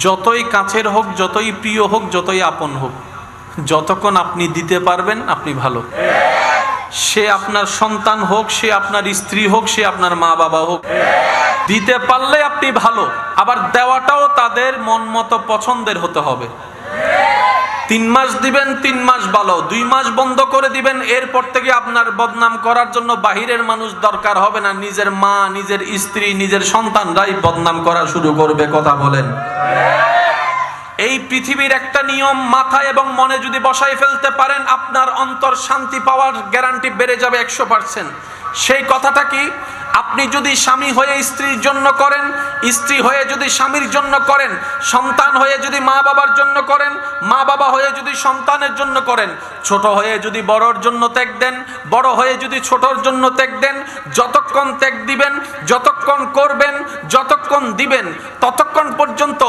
যতই কাছের হোক, যতই প্রিয় হোক, যতই আপন হোক, যতক্ষণ আপনি দিতে পারবেন আপনি ভালো। সে আপনার সন্তান হোক, সে আপনার স্ত্রী হোক, সে আপনার মা বাবা হোক, দিতে পারলে আপনি ভালো। আবার দেওয়াটাও তাদের মন মতো পছন্দের হতে হবে। 3 মাস দিবেন, 3 মাস ভালো, 2 মাস বন্ধ করে দিবেন, এরপর থেকে আপনার বদনাম করার জন্য বাহিরের মানুষ দরকার হবে না, নিজের মা, নিজের স্ত্রী, নিজের সন্তানরাই বদনাম করা শুরু করবে। কথা বলেন। এই পৃথিবীর একটা নিয়ম মাথায় এবং মনে যদি বসাই ফেলতে পারেন, আপনার অন্তর শান্তি পাওয়ার গ্যারান্টি বেড়ে যাবে 100%। সেই কথাটা কি? আপনি যদি স্বামী হয়ে স্ত্রীর জন্য করেন, স্ত্রী হয়ে যদি স্বামীর জন্য করেন, সন্তান হয়ে যদি মা বাবার জন্য করেন, মা বাবা হয়ে যদি সন্তানের জন্য করেন, ছোট হয়ে যদি বড়র জন্য ত্যাগ দেন, বড় হয়ে যদি ছোটর জন্য ত্যাগ দেন, যতক্ষণ ত্যাগ দিবেন, যতক্ষণ করবেন, যতক্ষণ দিবেন, ততক্ষণ পর্যন্ত